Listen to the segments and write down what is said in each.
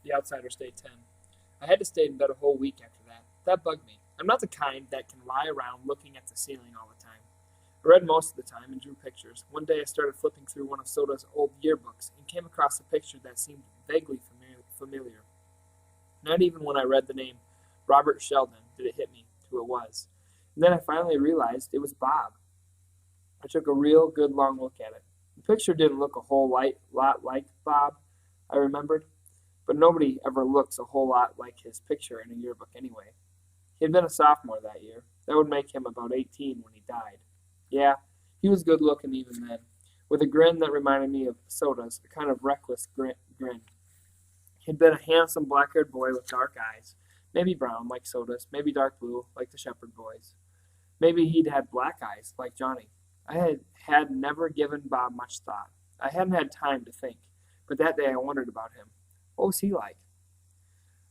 The outsider stayed 10. I had to stay in bed a whole week after that. That bugged me. I'm not the kind that can lie around looking at the ceiling all the time. I read most of the time and drew pictures. One day I started flipping through one of Soda's old yearbooks and came across a picture that seemed vaguely familiar. Not even when I read the name Robert Sheldon did it hit me who it was. And then I finally realized it was Bob. I took a real good long look at it. The picture didn't look a whole lot like Bob, I remembered, but nobody ever looks a whole lot like his picture in a yearbook anyway. He had been a sophomore that year. That would make him about 18 when he died. Yeah, he was good looking even then, with a grin that reminded me of Soda's, a kind of reckless grin. He'd been a handsome black-haired boy with dark eyes, maybe brown like Soda's, maybe dark blue like the Shepherd boys. Maybe he'd had black eyes like Johnny. I had never given Bob much thought. I hadn't had time to think, but that day I wondered about him. What was he like?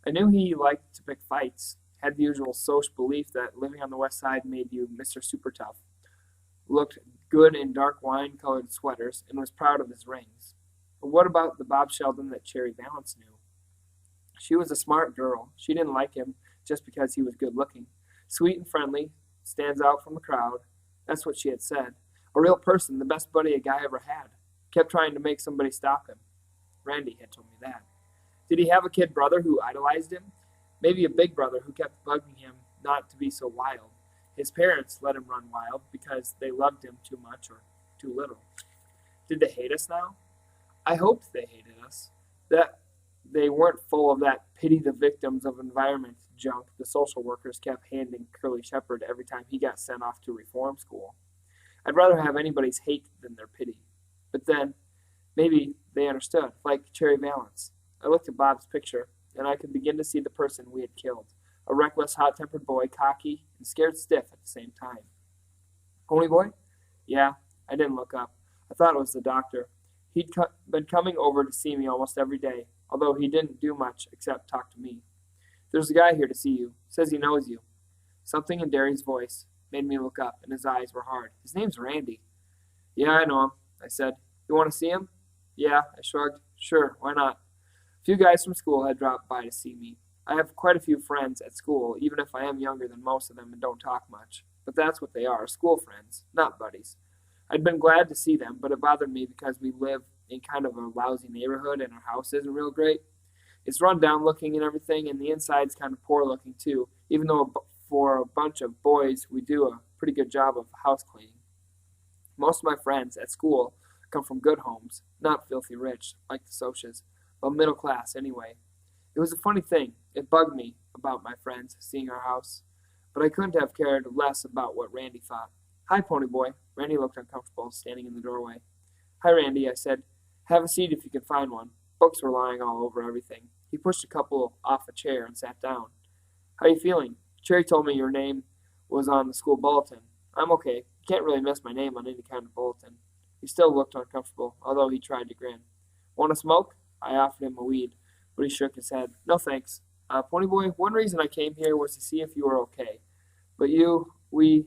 I knew he liked to pick fights, had the usual social belief that living on the west side made you Mr. Super Tough, looked good in dark wine-colored sweaters, and was proud of his rings. But what about the Bob Sheldon that Cherry Valance knew? She was a smart girl. She didn't like him just because he was good-looking. Sweet and friendly, stands out from the crowd. That's what she had said. A real person, the best buddy a guy ever had. Kept trying to make somebody stop him. Randy had told me that. Did he have a kid brother who idolized him? Maybe a big brother who kept bugging him not to be so wild. His parents let him run wild because they loved him too much or too little. Did they hate us now? I hoped they hated us. That they weren't full of that pity the victims of environment junk the social workers kept handing Curly Shepherd every time he got sent off to reform school. I'd rather have anybody's hate than their pity. But then, maybe they understood, like Cherry Valance. I looked at Bob's picture, and I could begin to see the person we had killed. A reckless, hot-tempered boy, cocky and scared stiff at the same time. Pony Boy? Yeah, I didn't look up. I thought it was the doctor. He'd been coming over to see me almost every day, although he didn't do much except talk to me. There's a guy here to see you. Says he knows you. Something in Derry's voice made me look up, and his eyes were hard. His name's Randy. Yeah, I know him, I said. You want to see him? Yeah, I shrugged. Sure, why not? A few guys from school had dropped by to see me. I have quite a few friends at school, even if I am younger than most of them and don't talk much. But that's what they are, school friends, not buddies. I'd been glad to see them, but it bothered me because we live in kind of a lousy neighborhood and our house isn't real great. It's run down looking and everything, and the inside's kind of poor looking too, even though for a bunch of boys we do a pretty good job of house cleaning. Most of my friends at school come from good homes, not filthy rich, like the Socs, but middle class anyway. It was a funny thing. It bugged me about my friends seeing our house, but I couldn't have cared less about what Randy thought. Hi, Pony Boy. Randy looked uncomfortable, standing in the doorway. Hi, Randy, I said. Have a seat if you can find one. Books were lying all over everything. He pushed a couple off a chair and sat down. How you feeling? Cherry told me your name was on the school bulletin. I'm okay. You can't really miss my name on any kind of bulletin. He still looked uncomfortable, although he tried to grin. Want to smoke? I offered him a weed, but he shook his head. No thanks. Pony Boy, one reason I came here was to see if you were okay. But we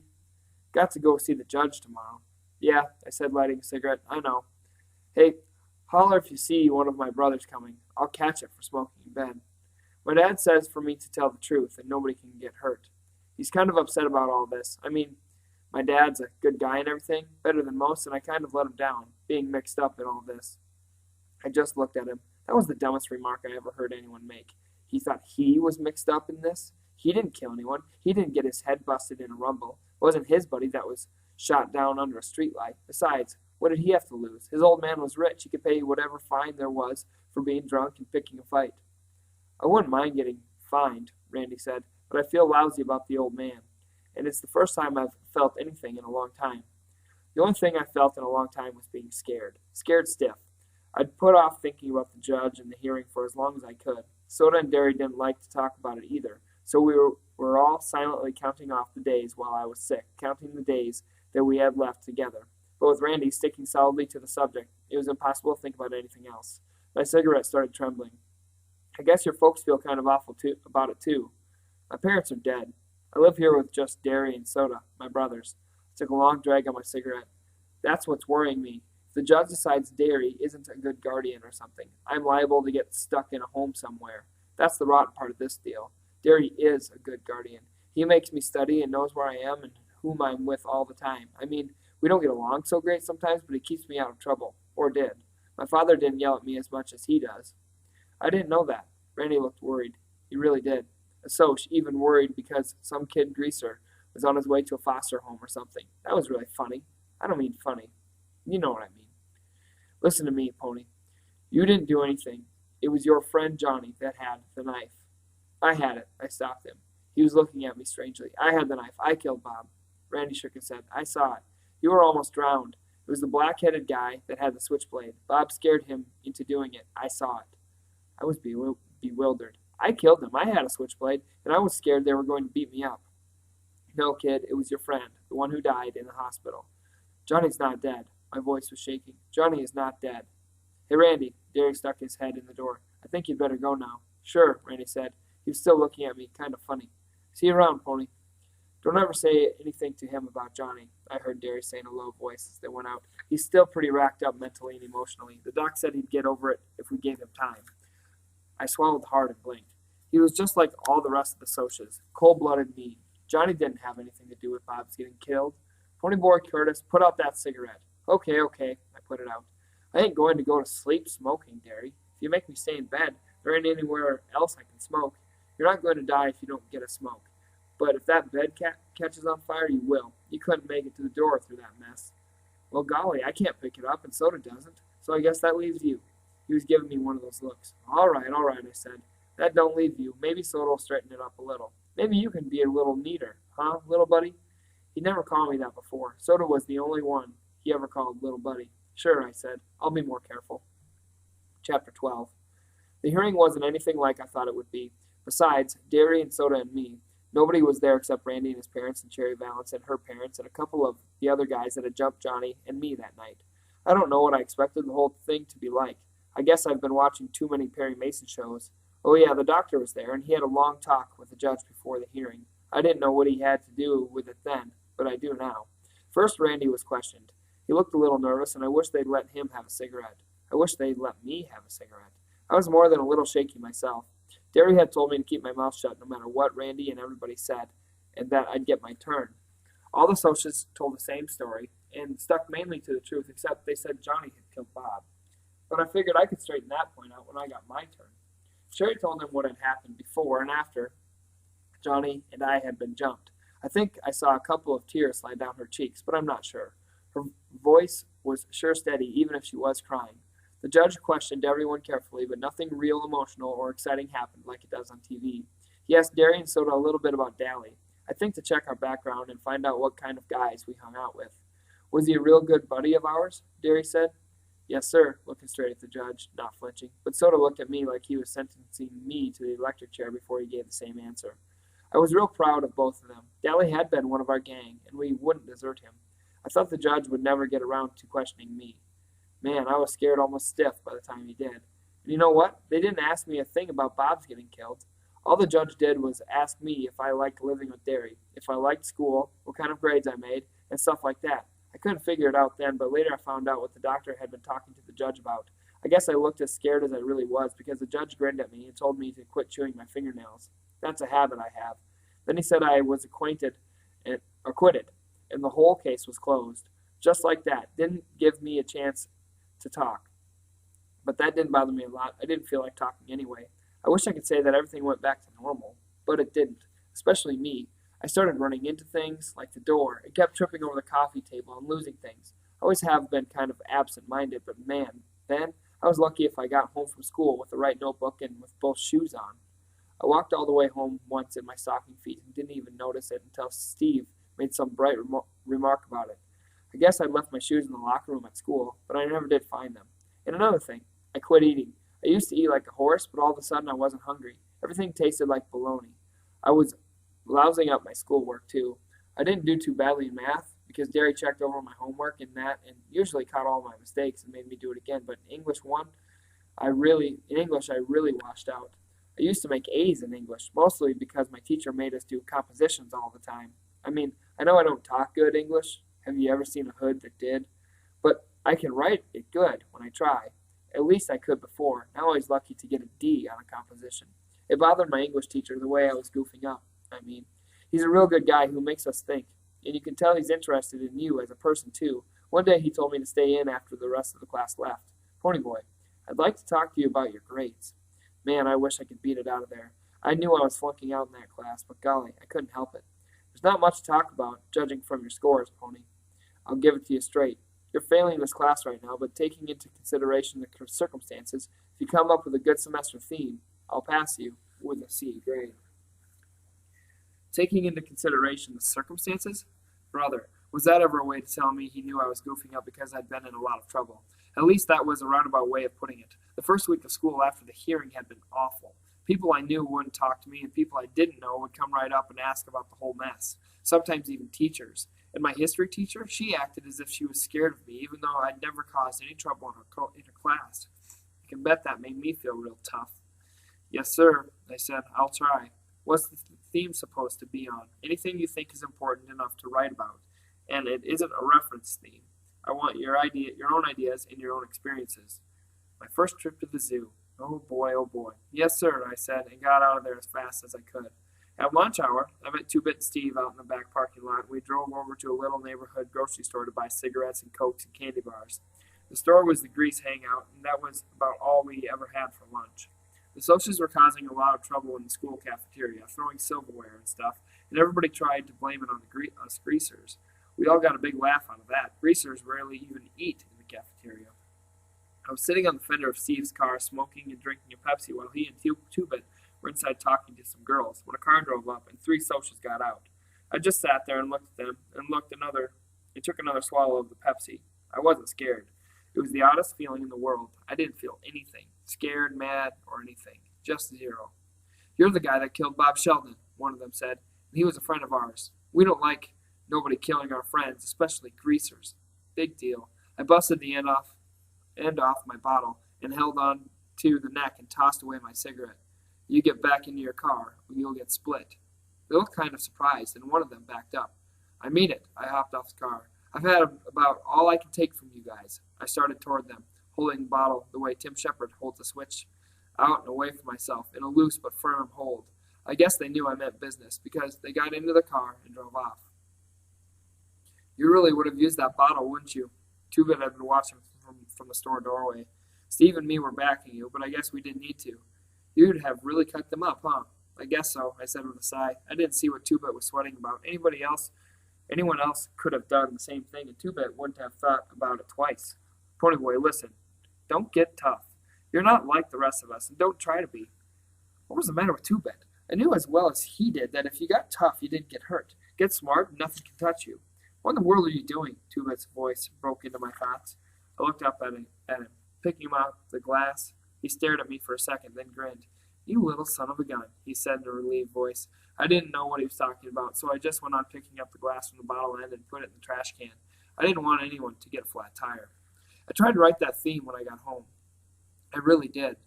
got to go see the judge tomorrow. Yeah, I said, lighting a cigarette. I know. Hey, holler if you see one of my brothers coming. I'll catch it for smoking in bed. My dad says for me to tell the truth and nobody can get hurt. He's kind of upset about all this. I mean, my dad's a good guy and everything, better than most, and I kind of let him down, being mixed up in all this. I just looked at him. That was the dumbest remark I ever heard anyone make. He thought he was mixed up in this? He didn't kill anyone. He didn't get his head busted in a rumble. It wasn't his buddy that was shot down under a streetlight. Besides, what did he have to lose? His old man was rich. He could pay whatever fine there was for being drunk and picking a fight. I wouldn't mind getting fined, Randy said, but I feel lousy about the old man. And it's the first time I've felt anything in a long time. The only thing I felt in a long time was being scared. Scared stiff. I'd put off thinking about the judge and the hearing for as long as I could. Soda and Derry didn't like to talk about it either, so we were all silently counting off the days while I was sick, counting the days that we had left together. But with Randy sticking solidly to the subject, it was impossible to think about anything else. My cigarette started trembling. I guess your folks feel kind of awful about it too. My parents are dead. I live here with just Derry and Soda, my brothers. I took a long drag on my cigarette. That's what's worrying me. If the judge decides Derry isn't a good guardian or something, I'm liable to get stuck in a home somewhere. That's the rotten part of this deal. Derry is a good guardian. He makes me study and knows where I am and whom I'm with all the time. I mean, we don't get along so great sometimes, but he keeps me out of trouble. Or did. My father didn't yell at me as much as he does. I didn't know that. Randy looked worried. He really did. Soch even worried because some kid greaser was on his way to a foster home or something. That was really funny. I don't mean funny. You know what I mean. Listen to me, Pony. You didn't do anything. It was your friend Johnny that had the knife. I had it. I stopped him. He was looking at me strangely. I had the knife. I killed Bob. Randy shook his head. I saw it. You were almost drowned. It was the black-headed guy that had the switchblade. Bob scared him into doing it. I saw it. I was bewildered. I killed him. I had a switchblade, and I was scared they were going to beat me up. No, kid, it was your friend, the one who died in the hospital. Johnny's not dead. My voice was shaking. Johnny is not dead. Hey, Randy. Derry stuck his head in the door. I think you'd better go now. Sure, Randy said. He was still looking at me, kind of funny. See you around, Pony. Don't ever say anything to him about Johnny, I heard Derry say in a low voice as they went out. He's still pretty racked up mentally and emotionally. The doc said he'd get over it if we gave him time. I swallowed hard and blinked. He was just like all the rest of the Soches, cold-blooded mean. Johnny didn't have anything to do with Bob's getting killed. Ponyboy Curtis, put out that cigarette. Okay, I put it out. I ain't going to go to sleep smoking, Derry. If you make me stay in bed, there ain't anywhere else I can smoke. You're not going to die if you don't get a smoke. But if that bed catches on fire, you will. You couldn't make it to the door through that mess. Well, golly, I can't pick it up, and Soda doesn't, so I guess that leaves you. He was giving me one of those looks. All right, I said. That don't leave you. Maybe Soda will straighten it up a little. Maybe you can be a little neater, huh, little buddy? He never called me that before. Soda was the only one he ever called little buddy. Sure, I said. I'll be more careful. Chapter 12. The hearing wasn't anything like I thought it would be. Besides, Derry and Soda and me, nobody was there except Randy and his parents and Cherry Valance and her parents and a couple of the other guys that had jumped Johnny and me that night. I don't know what I expected the whole thing to be like. I guess I've been watching too many Perry Mason shows. Oh yeah, the doctor was there, and he had a long talk with the judge before the hearing. I didn't know what he had to do with it then, but I do now. First, Randy was questioned. He looked a little nervous, and I wish they'd let him have a cigarette. I wish they'd let me have a cigarette. I was more than a little shaky myself. Derry had told me to keep my mouth shut no matter what Randy and everybody said, and that I'd get my turn. All the Soches told the same story, and stuck mainly to the truth, except they said Johnny had killed Bob. But I figured I could straighten that point out when I got my turn. Sherry told them what had happened before and after Johnny and I had been jumped. I think I saw a couple of tears slide down her cheeks, but I'm not sure. Her voice was sure steady, even if she was crying. The judge questioned everyone carefully, but nothing real emotional or exciting happened like it does on TV. He asked Derry and Soda a little bit about Dally, I think to check our background and find out what kind of guys we hung out with. Was he a real good buddy of ours? Derry said. Yes, sir, looking straight at the judge, not flinching. But Soda looked at me like he was sentencing me to the electric chair before he gave the same answer. I was real proud of both of them. Dally had been one of our gang, and we wouldn't desert him. I thought the judge would never get around to questioning me. Man, I was scared almost stiff by the time he did. And you know what? They didn't ask me a thing about Bob's getting killed. All the judge did was ask me if I liked living with Derry, if I liked school, what kind of grades I made, and stuff like that. I couldn't figure it out then, but later I found out what the doctor had been talking to the judge about. I guess I looked as scared as I really was because the judge grinned at me and told me to quit chewing my fingernails. That's a habit I have. Then he said I was acquitted, and the whole case was closed. Just like that. Didn't give me a chance to talk. But that didn't bother me a lot. I didn't feel like talking anyway. I wish I could say that everything went back to normal, but it didn't, especially me. I started running into things, like the door, and kept tripping over the coffee table and losing things. I always have been kind of absent-minded, but man, then I was lucky if I got home from school with the right notebook and with both shoes on. I walked all the way home once in my stocking feet and didn't even notice it until Steve made some bright remark about it. I guess I'd left my shoes in the locker room at school, but I never did find them. And another thing, I quit eating. I used to eat like a horse, but all of a sudden I wasn't hungry. Everything tasted like bologna. I was lousing up my schoolwork, too. I didn't do too badly in math, because Derry checked over my homework and that, and usually caught all my mistakes and made me do it again. But in English I really washed out. I used to make A's in English, mostly because my teacher made us do compositions all the time. I mean, I know I don't talk good English. Have you ever seen a hood that did? But I can write it good when I try. At least I could before. Now I was lucky to get a D on a composition. It bothered my English teacher the way I was goofing up. He's a real good guy who makes us think. And you can tell he's interested in you as a person, too. One day he told me to stay in after the rest of the class left. Ponyboy, I'd like to talk to you about your grades. Man, I wish I could beat it out of there. I knew I was flunking out in that class, but golly, I couldn't help it. There's not much to talk about, judging from your scores, Pony. I'll give it to you straight. You're failing this class right now, but taking into consideration the circumstances, if you come up with a good semester theme, I'll pass you with a C grade. Taking into consideration the circumstances? Brother, was that ever a way to tell me he knew I was goofing up because I'd been in a lot of trouble? At least that was a roundabout way of putting it. The first week of school after the hearing had been awful. People I knew wouldn't talk to me, and people I didn't know would come right up and ask about the whole mess. Sometimes even teachers. And my history teacher, she acted as if she was scared of me, even though I'd never caused any trouble in her class. You can bet that made me feel real tough. Yes, sir, I said. I'll try. What's the theme supposed to be on? Anything you think is important enough to write about. And it isn't a reference theme. I want your own ideas and your own experiences. My first trip to the zoo. Oh boy, oh boy. Yes, sir, I said, and got out of there as fast as I could. At lunch hour, I met Two-Bit and Steve out in the back parking lot. We drove over to a little neighborhood grocery store to buy cigarettes and Cokes and candy bars. The store was the Grease hangout, and that was about all we ever had for lunch. The socials were causing a lot of trouble in the school cafeteria, throwing silverware and stuff, and everybody tried to blame it on us greasers. We all got a big laugh out of that. Greasers rarely even eat in the cafeteria. I was sitting on the fender of Steve's car, smoking and drinking a Pepsi while he and Two-Bit were inside talking to some girls, when a car drove up and 3 socials got out. I just sat there and looked at them, and took another swallow of the Pepsi. I wasn't scared. It was the oddest feeling in the world. I didn't feel anything, scared, mad, or anything. Just zero. You're the guy that killed Bob Sheldon, one of them said, and he was a friend of ours. We don't like nobody killing our friends, especially greasers. Big deal. I busted the end off my bottle and held on to the neck and tossed away my cigarette. You get back into your car, or you'll get split. They looked kind of surprised, and one of them backed up. I mean it. I hopped off the car. I've had about all I can take from you guys. I started toward them, holding the bottle the way Tim Shepard holds a switch, out and away from myself, in a loose but firm hold. I guess they knew I meant business, because they got into the car and drove off. You really would have used that bottle, wouldn't you? Two-Bit had been watching from the store doorway. Steve and me were backing you, but I guess we didn't need to. You'd have really cut them up, huh? I guess so, I said with a sigh. I didn't see what Two-Bit was sweating about. Anyone else could have done the same thing, and Two-Bit wouldn't have thought about it twice. Ponyboy, listen. Don't get tough. You're not like the rest of us, and don't try to be. What was the matter with Two-Bit? I knew as well as he did that if you got tough, you didn't get hurt. Get smart, and nothing can touch you. What in the world are you doing? Two-Bit's voice broke into my thoughts. I looked up at him, picking him out the glass. He stared at me for a second, then grinned. You little son of a gun, he said in a relieved voice. I didn't know what he was talking about, so I just went on picking up the glass from the bottle end and put it in the trash can. I didn't want anyone to get a flat tire. I tried to write that theme when I got home. I really did.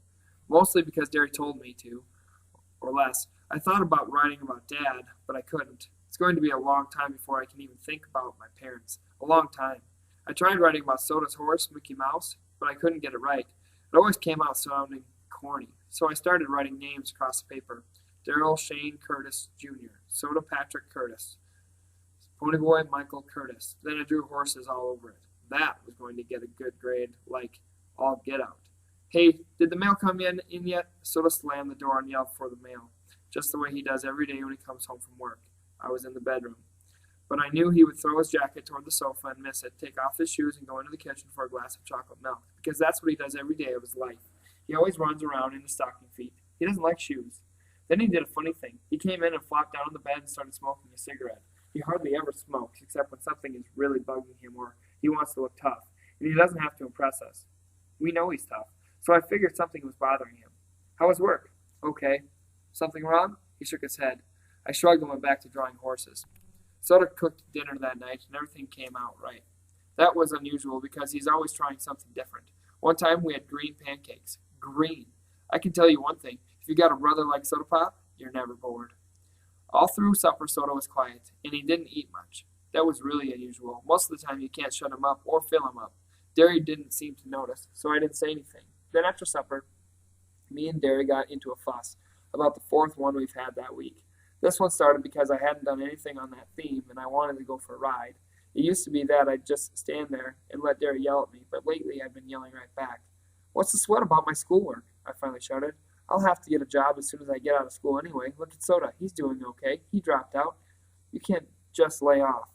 Mostly because Derry told me to, or less. I thought about writing about Dad, but I couldn't. It's going to be a long time before I can even think about my parents. A long time. I tried writing about Soda's horse, Mickey Mouse, but I couldn't get it right. It always came out sounding corny. So I started writing names across the paper. Daryl Shane Curtis Jr., Soda Patrick Curtis, Ponyboy Michael Curtis. Then I drew horses all over it. That was going to get a good grade, like all get out. Hey, did the mail come in yet? Soda slammed the door and yelled for the mail, just the way he does every day when he comes home from work. I was in the bedroom. But I knew he would throw his jacket toward the sofa and miss it, take off his shoes and go into the kitchen for a glass of chocolate milk, because that's what he does every day of his life. He always runs around in his stocking feet. He doesn't like shoes. Then he did a funny thing. He came in and flopped down on the bed and started smoking a cigarette. He hardly ever smokes, except when something is really bugging him or he wants to look tough. And he doesn't have to impress us. We know he's tough. So I figured something was bothering him. How was work? Okay. Something wrong? He shook his head. I shrugged and went back to drawing horses. Soda cooked dinner that night, and everything came out right. That was unusual because he's always trying something different. One time we had green pancakes. Green. I can tell you one thing. If you got a brother like Soda Pop, you're never bored. All through supper, Soda was quiet, and he didn't eat much. That was really unusual. Most of the time, you can't shut him up or fill him up. Derry didn't seem to notice, so I didn't say anything. Then after supper, me and Derry got into a fuss about the fourth one we've had that week. This one started because I hadn't done anything on that theme and I wanted to go for a ride. It used to be that I'd just stand there and let Derry yell at me, but lately I've been yelling right back. "What's the sweat about my schoolwork?" I finally shouted. "I'll have to get a job as soon as I get out of school anyway. Look at Soda. He's doing okay. He dropped out. You can't just lay off."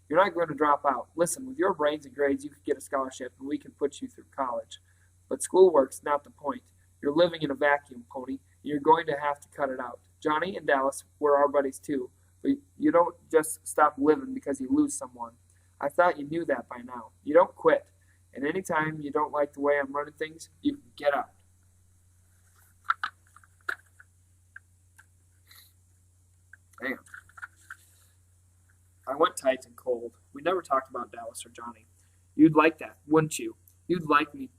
"You're not going to drop out. Listen, with your brains and grades, you could get a scholarship and we can put you through college. But schoolwork's not the point. You're living in a vacuum, Pony, and you're going to have to cut it out. Johnny and Dallas were our buddies too, but you don't just stop living because you lose someone. I thought you knew that by now. You don't quit, and anytime you don't like the way I'm running things, you can get out." Damn. I went tight and cold. We never talked about Dallas or Johnny. "You'd like that, wouldn't you? You'd like me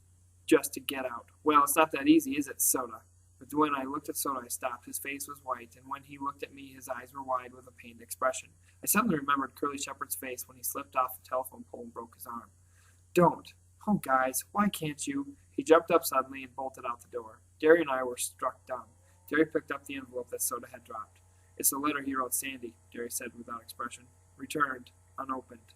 just to get out." "Well, it's not that easy, is it, Soda?" But when I looked at Soda, I stopped. His face was white, and when he looked at me, his eyes were wide with a pained expression. I suddenly remembered Curly Shepherd's face when he slipped off the telephone pole and broke his arm. "Don't. Oh, guys, why can't you?" He jumped up suddenly and bolted out the door. Derry and I were struck dumb. Derry picked up the envelope that Soda had dropped. "It's the letter he wrote Sandy," Derry said without expression. "Returned, unopened."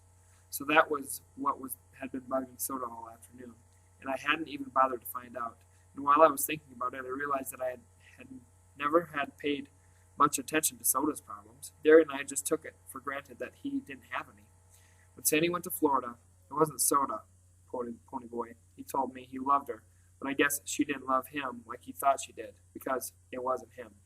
So that was what had been bugging Soda all afternoon, and I hadn't even bothered to find out. And while I was thinking about it, I realized that I had never had paid much attention to Soda's problems. Derry and I just took it for granted that he didn't have any. When Sandy went to Florida, it wasn't Soda, Pony Boy. He told me he loved her, but I guess she didn't love him like he thought she did, because it wasn't him.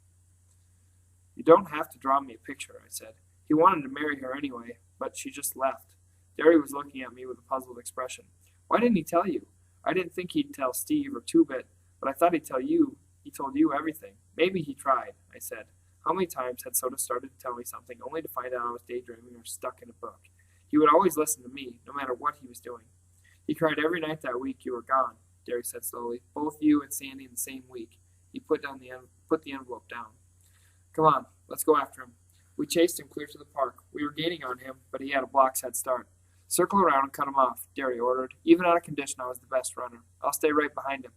"You don't have to draw me a picture," I said. "He wanted to marry her anyway, but she just left." Derry was looking at me with a puzzled expression. "Why didn't he tell you?" "I didn't think he'd tell Steve or Two-Bit, but I thought he told you everything." "Maybe he tried," I said. How many times had Soda started to tell me something only to find out I was daydreaming or stuck in a book? He would always listen to me, no matter what he was doing. "He cried every night that week you were gone," Derry said slowly. "Both you and Sandy in the same week." He put the envelope down. "Come on, let's go after him." We chased him clear to the park. We were gaining on him, but he had a block's head start. "Circle around and cut him off," Derry ordered. Even out of condition, I was the best runner. "I'll stay right behind him."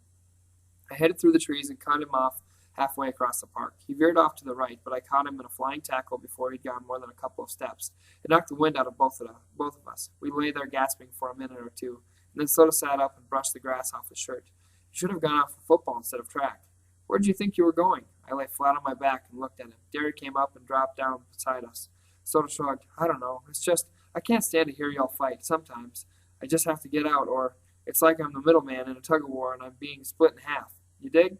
I headed through the trees and cut him off halfway across the park. He veered off to the right, but I caught him in a flying tackle before he'd gone more than a couple of steps. It knocked the wind out of both of us. We lay there gasping for a minute or two, and then Soda sat up and brushed the grass off his shirt. "You should have gone out for football instead of track." "Where did you think you were going?" I lay flat on my back and looked at him. Derry came up and dropped down beside us. Soda shrugged. "I don't know. It's just, I can't stand to hear y'all fight. Sometimes I just have to get out, or it's like I'm the middleman in a tug-of-war and I'm being split in half. You dig?"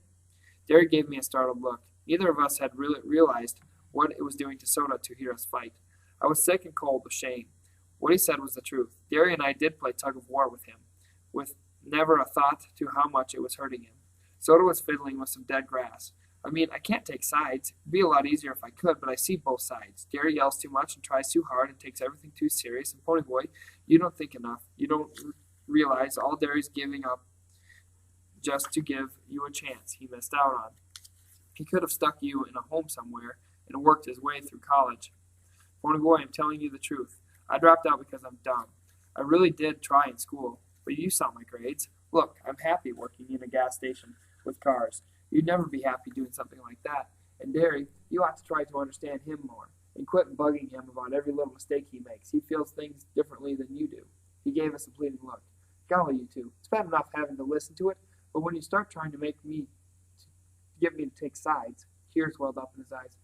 Derry gave me a startled look. Neither of us had really realized what it was doing to Soda to hear us fight. I was sick and cold with shame. What he said was the truth. Derry and I did play tug-of-war with him, with never a thought to how much it was hurting him. Soda was fiddling with some dead grass. I mean, I can't take sides. It'd be a lot easier if I could, but I see both sides. Derry yells too much and tries too hard and takes everything too serious. And Pony Boy, you don't think enough. You don't realize all Derry's giving up just to give you a chance he missed out on. He could have stuck you in a home somewhere and worked his way through college. Pony Boy, I'm telling you the truth. I dropped out because I'm dumb. I really did try in school, but you saw my grades. Look, I'm happy working in a gas station with cars. You'd never be happy doing something like that. And Derry, you ought to try to understand him more, and quit bugging him about every little mistake he makes. He feels things differently than you do." He gave us a pleading look. "Golly, you two, it's bad enough having to listen to it, but when you start trying to get me to take sides," tears welled up in his eyes,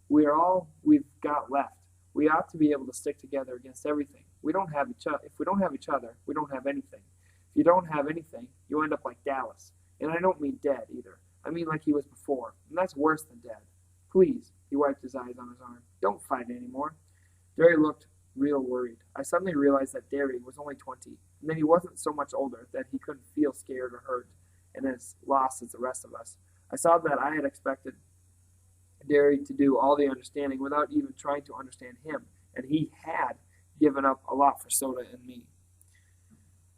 "we're all we've got left. We ought to be able to stick together against everything. If we don't have each other, we don't have anything. If you don't have anything, you end up like Dallas. And I don't mean dead, either. I mean like he was before, and that's worse than dead. Please," he wiped his eyes on his arm, "don't fight anymore." Derry looked real worried. I suddenly realized that Derry was only 20, and that he wasn't so much older that he couldn't feel scared or hurt and as lost as the rest of us. I saw that I had expected Derry to do all the understanding without even trying to understand him, and he had given up a lot for Soda and me.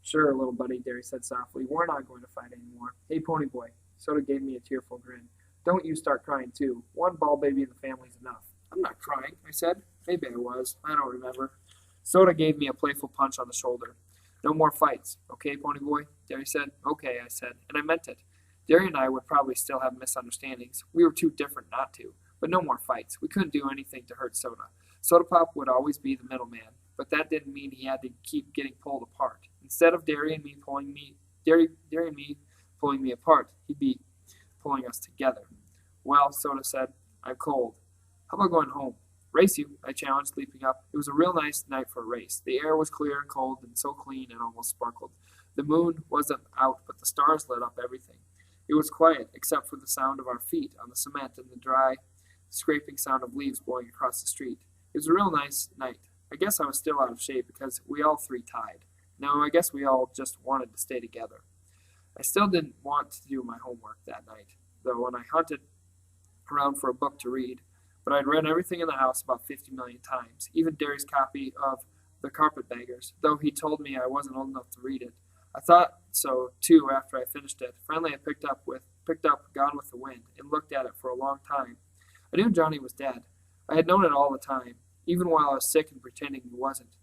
"Sure, little buddy," Derry said softly. "We're not going to fight anymore. Hey, Pony Boy." Soda gave me a tearful grin. "Don't you start crying, too. One ball baby in the family's enough." "I'm not crying," I said. Maybe I was. I don't remember. Soda gave me a playful punch on the shoulder. No more fights, okay, Pony Boy? Derry said. Okay, I said, and I meant it. Derry and I would probably still have misunderstandings. We were too different not to. But no more fights. We couldn't do anything to hurt Soda. Soda Pop would always be the middleman, but that didn't mean he had to keep getting pulled apart. Instead of Derry and me pulling me apart, he'd be pulling us together. Well, Soda said, I'm cold. How about going home? Race you, I challenged, leaping up. It was a real nice night for a race. The air was clear and cold and so clean it almost sparkled. The moon wasn't out, but the stars lit up everything. It was quiet, except for the sound of our feet on the cement and the dry, scraping sound of leaves blowing across the street. It was a real nice night. I guess I was still out of shape because we all three tied. No, I guess we all just wanted to stay together. I still didn't want to do my homework that night, though, when I hunted around for a book to read. But I'd read everything in the house about 50 million times, even Derry's copy of The Carpetbaggers, though he told me I wasn't old enough to read it. I thought so, too, after I finished it. Finally, I picked up Gone with the Wind and looked at it for a long time. I knew Johnny was dead. I had known it all the time, even while I was sick and pretending he wasn't.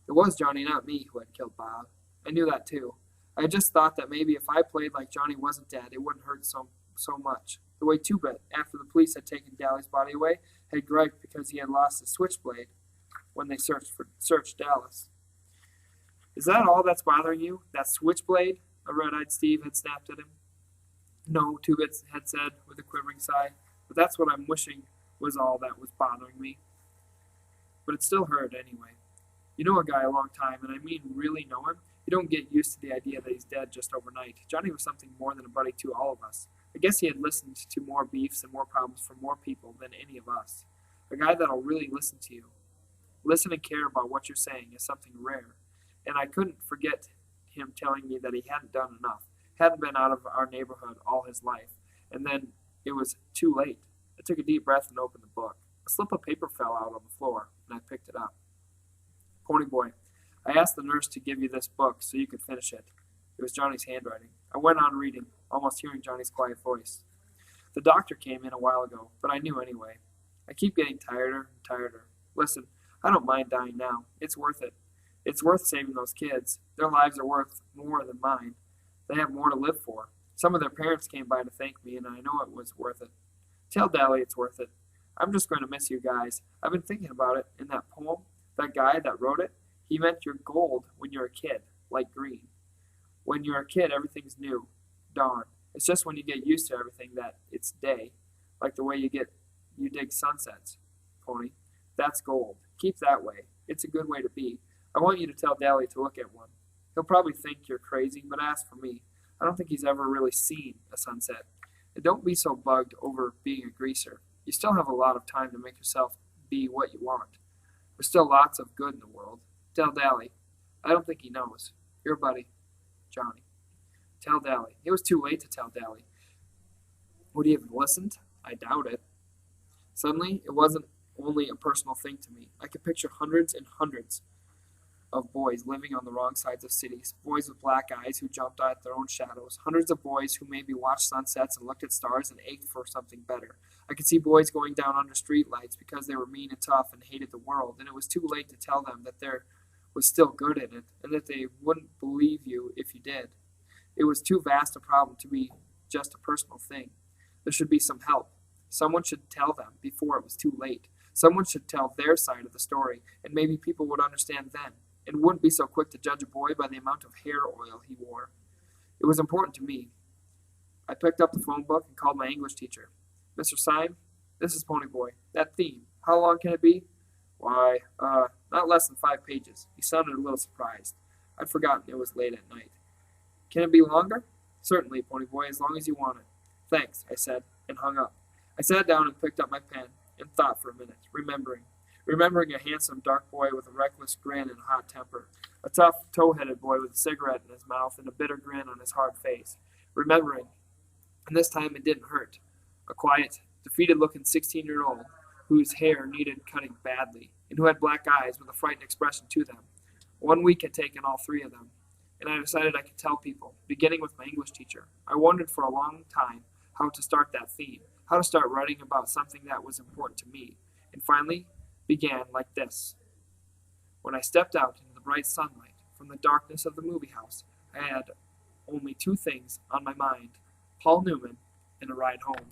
It was Johnny, not me, who had killed Bob. I knew that, too. I had just thought that maybe if I played like Johnny wasn't dead, it wouldn't hurt so much. The way Two-Bit, after the police had taken Dally's body away, had griped because he had lost his switchblade when they searched Dallas. Is that all that's bothering you? That switchblade? A red-eyed Steve had snapped at him. No, Two-Bit had said with a quivering sigh, but that's what I'm wishing was all that was bothering me. But it still hurt anyway. You know a guy a long time, and I mean really know him, you don't get used to the idea that he's dead just overnight. Johnny was something more than a buddy to all of us. I guess he had listened to more beefs and more problems from more people than any of us. A guy that'll really listen to you. Listen and care about what you're saying is something rare. And I couldn't forget him telling me that he hadn't done enough, hadn't been out of our neighborhood all his life. And then it was too late. I took a deep breath and opened the book. A slip of paper fell out on the floor, and I picked it up. Pony Boy, I asked the nurse to give you this book so you could finish it. It was Johnny's handwriting. I went on reading, almost hearing Johnny's quiet voice. The doctor came in a while ago, but I knew anyway. I keep getting tireder and tireder. Listen, I don't mind dying now. It's worth it. It's worth saving those kids. Their lives are worth more than mine. They have more to live for. Some of their parents came by to thank me, and I know it was worth it. Tell Dally it's worth it. I'm just going to miss you guys. I've been thinking about it in that poem. That guy that wrote it, he meant you're gold when you're a kid, like green. When you're a kid, everything's new, dawn. It's just when you get used to everything that it's day, like the way you dig sunsets, Pony. That's gold. Keep that way. It's a good way to be. I want you to tell Dally to look at one. He'll probably think you're crazy, but ask for me. I don't think he's ever really seen a sunset. And don't be so bugged over being a greaser. You still have a lot of time to make yourself be what you want. There's still lots of good in the world. Tell Dally. I don't think he knows. Your buddy, Johnny. Tell Dally. It was too late to tell Dally. Would he have listened? I doubt it. Suddenly, it wasn't only a personal thing to me. I could picture hundreds and hundreds of boys living on the wrong sides of cities, boys with black eyes who jumped at their own shadows, hundreds of boys who maybe watched sunsets and looked at stars and ached for something better. I could see boys going down under streetlights because they were mean and tough and hated the world, and it was too late to tell them that there was still good in it, and that they wouldn't believe you if you did. It was too vast a problem to be just a personal thing. There should be some help. Someone should tell them before it was too late. Someone should tell their side of the story, and maybe people would understand then, and wouldn't be so quick to judge a boy by the amount of hair oil he wore. It was important to me. I picked up the phone book and called my English teacher. Mr. Syme, this is Pony Boy. That theme, how long can it be? Why, not less than 5 pages. He sounded a little surprised. I'd forgotten it was late at night. Can it be longer? Certainly, Pony Boy, as long as you want it. Thanks, I said, and hung up. I sat down and picked up my pen and thought for a minute, remembering a handsome dark boy with a reckless grin and a hot temper, a tough, tow-headed boy with a cigarette in his mouth and a bitter grin on his hard face. Remembering, and this time it didn't hurt, a quiet, defeated-looking 16-year-old whose hair needed cutting badly, and who had black eyes with a frightened expression to them. 1 week had taken all 3 of them, and I decided I could tell people, beginning with my English teacher. I wondered for a long time how to start that theme, how to start writing about something that was important to me, and finally began like this. When I stepped out into the bright sunlight, from the darkness of the movie house, I had only two things on my mind: Paul Newman and a ride home.